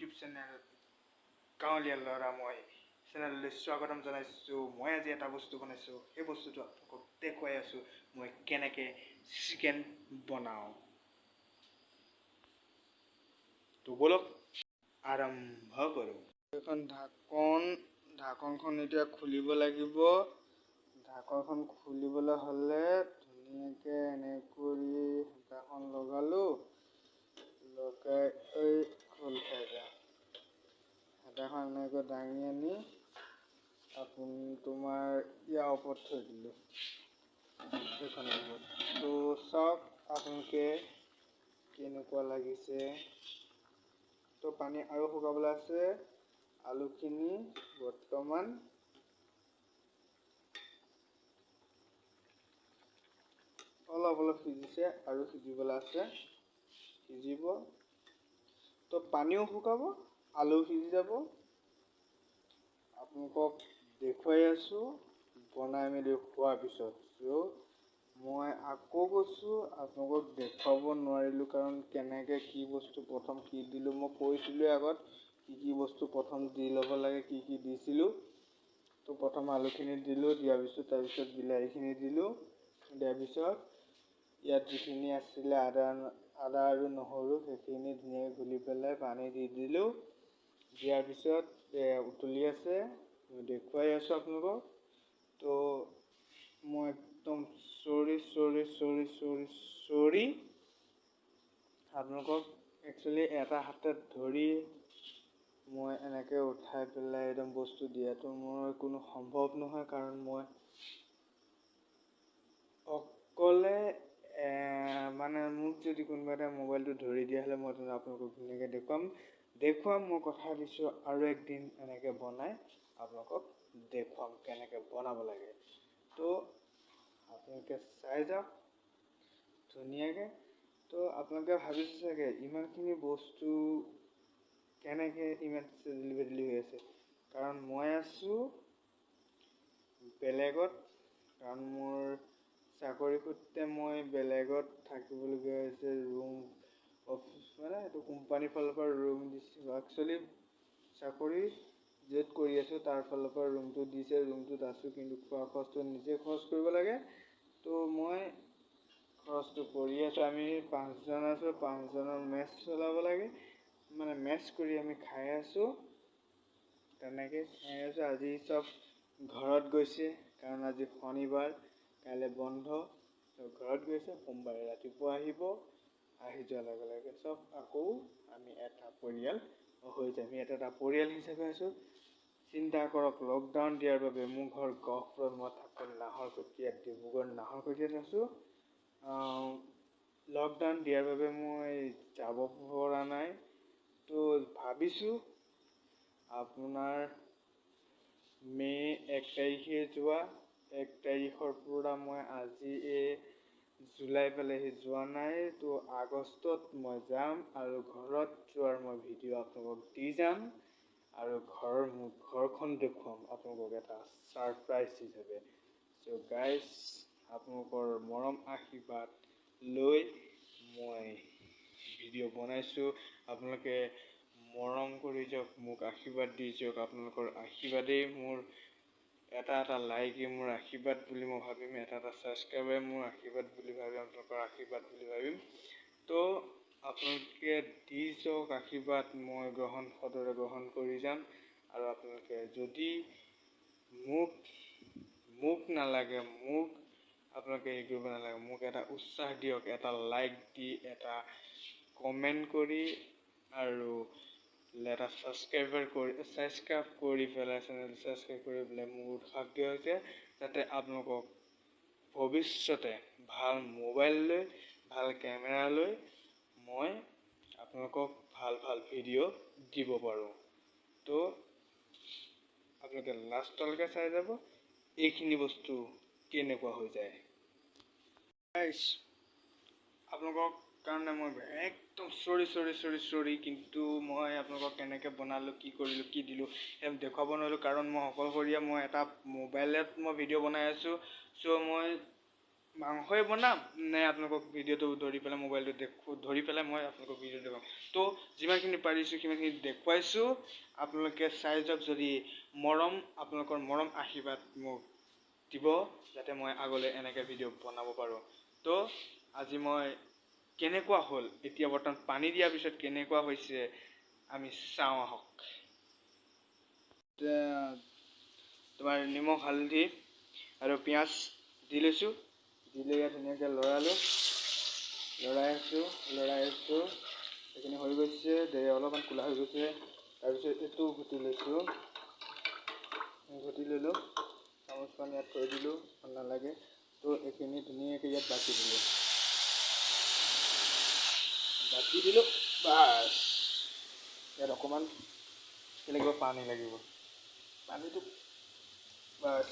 YouTube channel গাঁৱলীয়া ল'ৰা মই চেনেললৈ স্বাগতম জনাইছোঁ। মই আজি এটা বস্তু বনাইছোঁ, সেই বস্তুটো আপোনালোকক দেখুৱাই আছোঁ মই কেনেকৈ চিকেন বনাওঁ। তো বলক আৰম্ভ কৰোঁ। এখন ঢাকনখন এতিয়া খুলিব লাগিব। ঢাকনখন খুলিবলৈ হ'লে ধুনীয়াকৈ এনেকৈ হেতাখন লগালোঁ, লগাই খোল খাই যাওঁ। হেতাখন এনেকৈ দাঙি আনি তোমাৰ ইয়াৰ ওপৰত থৈ দিলোঁ, এইখনৰ ওপৰত। তো চাওক আপোনালোকে কেনেকুৱা লাগিছে। তো পানী আৰু শুকাবলৈ আছে। আলুখিনি বৰ্তমান অলপ সিজিছে আৰু সিজিবলৈ আছে, সিজিব। তো পানীও শুকাব, আলু সিজি যাব। আপোনালোকক দেখুৱাই আছোঁ বনাই মেলি হোৱাৰ পিছত। মই আকৌ কৈছোঁ আপোনালোকক দেখুৱাব নোৱাৰিলোঁ, কাৰণ কেনেকৈ কি বস্তু প্ৰথম কি দিলোঁ মই কৈছিলোঁ আগত, কি বস্তু প্ৰথম দি ল'ব লাগে, কি দিছিলোঁ। তো প্ৰথম আলুখিনি দিলোঁ, দিয়াৰ পিছত তাৰপিছত বিলাহীখিনি দিলোঁ, দিয়াৰ পিছত ইয়াত যিখিনি আছিলে আদা আৰু নহৰু সেইখিনি ধুনীয়াকৈ গুলি পেলাই পানী দি দিলোঁ। দিয়াৰ পিছত উতলি আছে, দেখুৱাই আছোঁ আপোনালোকক। তো মই একদম চৰি আপোনালোকক একচুৱেলি এটা হাতত ধৰি মই এনেকৈ উঠাই পেলাই একদম বস্তু দিয়াটো মোৰ কোনো সম্ভৱ নহয়, কাৰণ মই অকলে মানে মোক যদি কোনোবা এটা মোবাইলটো ধৰি দিয়া হ'লে মই আপোনালোকক ধুনীয়াকৈ দেখুৱাম। মই কথা দিছোঁ আৰু একদিন এনেকৈ বনাই আপোনালোকক দেখুৱাম কেনেকৈ বনাব লাগে। তো আপোনালোকে চাই যাওক ধুনীয়াকৈ। তো আপোনালোকে ভাবিছে চাগে ইমানখিনি বস্তু কেনেকৈ ইমান চেডেলি বেডেলি হৈ আছে, কাৰণ মই আছোঁ বেলেগত, কাৰণ মোৰ চাকৰি সূত্ৰে মই বেলেগত থাকিবলগীয়া হৈছে। ৰুম অফিচ মানে এইটো কোম্পানীৰ ফালৰ পৰা ৰুম দিছে। একচুৱেলি চাকৰি য'ত কৰি আছোঁ তাৰ ফালৰ পৰা ৰুমটো দিছে, ৰুমটোত আছোঁ, কিন্তু খোৱা খৰচটো নিজে খৰচ কৰিব লাগে। তো মই খৰচটো কৰি আছোঁ। আমি 5জন আছোঁ, 5জনৰ মেচ চলাব লাগে, মানে মেচ কৰি আমি খাই আছোঁ, তেনেকৈ খাই আছোঁ। আজি চব ঘৰত গৈছে, কাৰণ আজি শনিবাৰ, কাইলৈ বন্ধ। ঘৰত গৈছে, সোমবাৰে ৰাতিপুৱা আহিব। আহি যোৱাৰ লগে লগে চব আকৌ আমি এটা পৰিয়াল হৈ যাম। আমি এটা পৰিয়াল হিচাপে আছোঁ। চিন্তা কৰক, লকডাউন দিয়াৰ বাবে মোৰ ঘৰ গহপুৰত, মই থাকোঁ নাহৰকটীয়াত, ডিব্ৰুগড় নাহৰকটীয়াত আছোঁ। লকডাউন দিয়াৰ বাবে মই যাব পৰা নাই। তো ভাবিছোঁ আপোনাৰ মে' 1 তাৰিখে যোৱা, 1 তাৰিখৰ পৰা মই আজি জুলাই পালেহি, যোৱা নাই। তো আগষ্টত মই যাম আৰু ঘৰত যোৱাৰ মই ভিডিঅ' আপোনালোকক দি যাম আৰু মোৰ ঘৰখন দেখুৱাম আপোনালোকক এটা ছাৰপ্ৰাইজ হিচাপে। চ' গাইজ, আপোনালোকৰ মৰম আশীৰ্বাদ লৈ মই ভিডিঅ' বনাইছোঁ। আপোনালোকে মৰম কৰি যাওক, মোক আশীৰ্বাদ দি যাওক। আপোনালোকৰ আশীৰ্বাদেই মোৰ এটা লাইকে মোৰ আশীৰ্বাদ বুলি মই ভাবিম, এটা ছাবস্ক্ৰাইবাৰে মোৰ আশীৰ্বাদ বুলি ভাবিম, আপোনালোকৰ আশীৰ্বাদ বুলি ভাবিম। তো আপোনালোকে দি যাওক আশীৰ্বাদ, মই সদৰে গ্ৰহণ কৰি যাম। আৰু আপোনালোকে যদি মোক নালাগে, আপোনালোকে হেৰি কৰিব নালাগে, মোক এটা উৎসাহ দিয়ক, এটা লাইক দি, এটা কমেণ্ট কৰি, আৰু এটা ছাবস্ক্ৰাইব কৰি পেলাই চেনেল ছাবস্ক্ৰাইব কৰি পেলাই মোক উৎসাহ দিয়ক, যাতে আপোনালোকক ভৱিষ্যতে ভাল মোবাইল লৈ, ভাল কেমেৰা লৈ মই আপোনালোকক ভাল ভিডিঅ' দিব পাৰোঁ। তো আপোনালোকে লাষ্টলৈকে চাই যাব এইখিনি বস্তু কেনেকুৱা হৈ যায়। আপোনালোকৰ কাৰণে মই একদম চৰি, কিন্তু মই আপোনালোকক কেনেকৈ বনালোঁ, কি কৰিলোঁ, কি দিলোঁ দেখুৱাব নোৱাৰিলোঁ, কাৰণ মই অকলশৰীয়া। মই এটা মোবাইলত মই ভিডিঅ' বনাই আছোঁ। চ' মই মাংসই বনাম নে আপোনালোকক ভিডিঅ'টো ধৰি পেলাই মোবাইলটো ধৰি পেলাই মই আপোনালোকক ভিডিঅ' দেখাম। তো যিমানখিনি পাৰিছোঁ সিমানখিনি দেখুৱাইছোঁ। আপোনালোকে চাই যাওক, যদি আপোনালোকৰ মৰম আশীৰ্বাদ মোক দিব, যাতে মই আগলৈ এনেকৈ ভিডিঅ' বনাব পাৰোঁ। তো আজি মই কেনেকুৱা হ'ল, এতিয়া বৰ্তমান পানী দিয়াৰ পিছত কেনেকুৱা হৈছে আমি চাওঁ আহক। তোমাৰ নিমখ হালধি আৰু পিঁয়াজ দি লৈছোঁ, দি লৈ ইয়াত ধুনীয়াকৈ লৰাই আছোঁ। সেইখিনি হৈ গৈছে, অলপমান ক'লা হৈ গৈছে। তাৰপিছত এইটো ঘুটি লৈছোঁ, ঘুটি ল'লোঁ, চামুচখন ইয়াত থৈ দিলোঁ, ভাল নালাগে। তো এইখিনি ধুনীয়াকৈ ইয়াত বাকি দিলোঁ, বাছ। ইয়াত অকণমান পানী লাগিব, পানীটো বাছ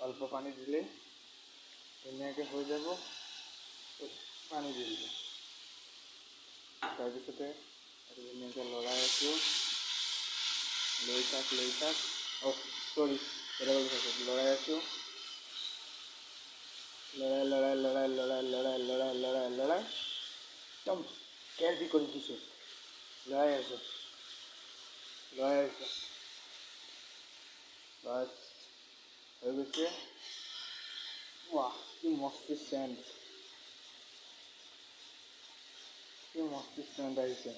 অল্প পানী দিলে ধুনীয়াকৈ হৈ যাব। পানী দি দিলোঁ, তাৰপিছতে এইটো ধুনীয়াকৈ লৰাই আছোঁ, লৈ থাক লৰাই আছোঁ, লৰাই একদম কেজি কৰি দিছোঁ, লৰাই আছোঁ, বাছ হৈ গৈছে। ৱাহ, কি মস্তি চেণ্ট আহিছে।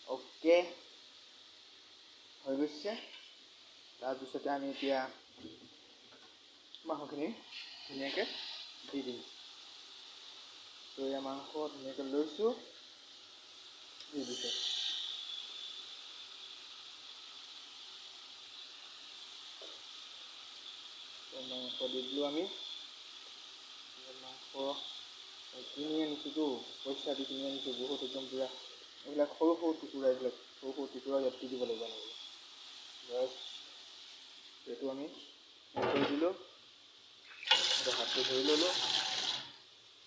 অ'কে, হৈ গৈছে। তাৰপিছতে আমি এতিয়া মাংসখিনি ধুনীয়াকৈ দি দিম। তো এয়া মাংস ধুনীয়াকৈ লৈছোঁ, দি দিছোঁ। মাংস দি দিলোঁ আমি। মাংস কিনি আনিছোঁতো, পইচা দি কিনি আনিছোঁ বহুত, একদম পূৰা এইবিলাক সৰু সৰু টুকুৰা ইয়াত দি দিব লাগিব এনেকৈ। বাছ, এইটো আমি থৈ দিলোঁ, হাতটো ধুই ল'লোঁ,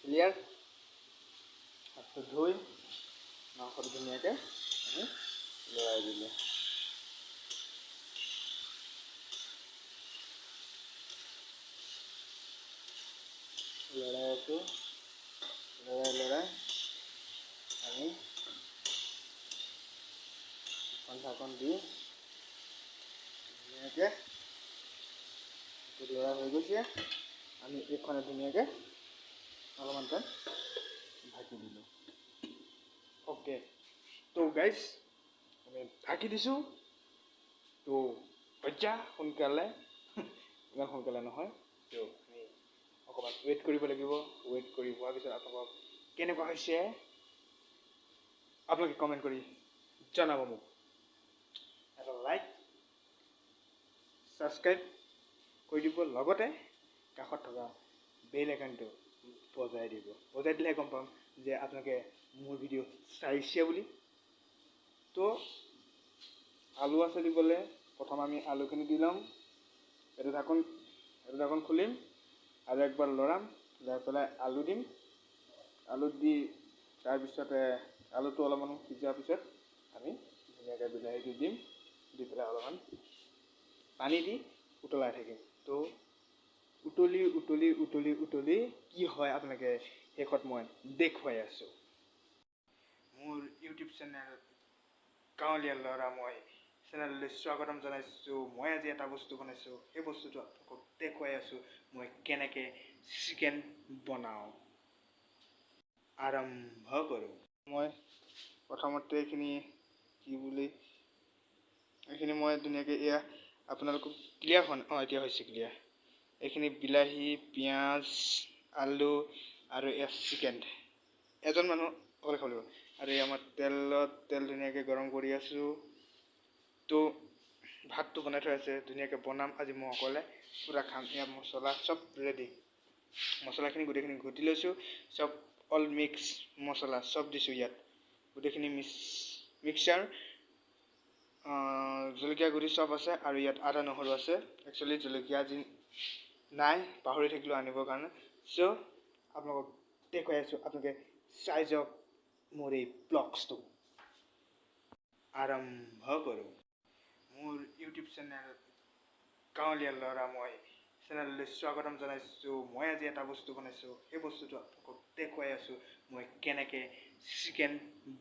ক্লিয়াৰ। হাতটো ধুই মাংসটো ধুনীয়াকৈ আমি লৰাই দিলোঁ। লৰাই আছোঁ, লৰাই আমি ঢাকন দি ধুনীয়াকৈ লৰা হৈ গৈছে। আমি এইখনে ধুনীয়াকৈ অলপমান টাইম ঢাকি দিলোঁ। অ'কে, তো গাইজ আমি ঢাকি দিছোঁ। তো এতিয়া সোনকালে, ইমান সোনকালে নহয়, তো আমি অকণমান ৱেইট কৰিব লাগিব। ৱেইট কৰি হোৱাৰ পিছত আপোনালোকক কেনেকুৱা হৈছে আপোনালোকে কমেণ্ট কৰি জনাব মোক। এটা লাইক, ছাবস্ক্ৰাইব কৰি দিব, লগতে কাষত থকা বেল আইকনটো বজাই দিব। বজাই দিলেহে গম পাম যে আপোনালোকে মোৰ ভিডিঅ' চাইছে বুলি। তো আলু আছে দিবলৈ, প্ৰথম আমি আলুখিনি দি ল'ম। এইটো ঢাকন খুলিম আৰু একবাৰ লৰাই পেলাই আলু দিম। আলু দি তাৰপিছতে আলুটো অলপমান সিজাৰ পিছত আমি ধুনীয়াকৈ বিলাহীটো দিম, দি পেলাই অলপমান পানী দি উতলাই থাকিম। তো উতলি কি হয় আপোনালোকে শেষত মই দেখুৱাই আছোঁ। মোৰ ইউটিউব চেনেল গাঁৱলীয়া ল'ৰা মই চেনেললৈ স্বাগতম জনাইছোঁ। মই আজি এটা বস্তু বনাইছোঁ, সেই বস্তুটো আপোনালোকক দেখুৱাই আছোঁ মই কেনেকৈ চিকেন বনাওঁ। আৰম্ভ কৰোঁ। মই প্ৰথমতে এইখিনি মই ধুনীয়াকৈ এয়া আপোনালোকক ক্লিয়াৰ হোৱা নাই, এতিয়া হৈছে ক্লিয়াৰ। এইখিনি বিলাহী, পিঁয়াজ, আলু আৰু এয়া চিকেন, এজন মানুহ অকলে খাব লাগিব। আৰু এই আমাৰ তেল ধুনীয়াকৈ গৰম কৰি আছোঁ। তো ভাতটো বনাই থৈ আছে, ধুনীয়াকৈ বনাম আজি মই অকলে, পূৰা খাম। এয়া মছলা চব ৰেডি, মছলাখিনি গোটেইখিনি ঘুটি লৈছোঁ, চব অল মিক্স মছলা চব দিছোঁ ইয়াত, গোটেইখিনি মিক্সাৰ। জলকীয়া গুড়ি চব আছে, আৰু ইয়াত আদা নহৰু আছে। একচুৱেলি জলকীয়া আজি নাই, পাহৰি থাকিলোঁ আনিবৰ কাৰণে। চ' আপোনালোকক দেখুৱাই আছোঁ, আপোনালোকে চাই যাওক মোৰ এই ব্লগছটো। আৰম্ভ কৰোঁ। মোৰ ইউটিউব চেনেল গাঁৱলীয়া ল'ৰা মই চেনেললৈ স্বাগতম জনাইছোঁ। মই আজি এটা বস্তু বনাইছোঁ, সেই বস্তুটো আপোনালোকক দেখুৱাই আছোঁ মই কেনেকৈ চিকেন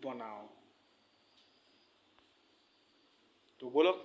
বনাওঁ। তো ব'লক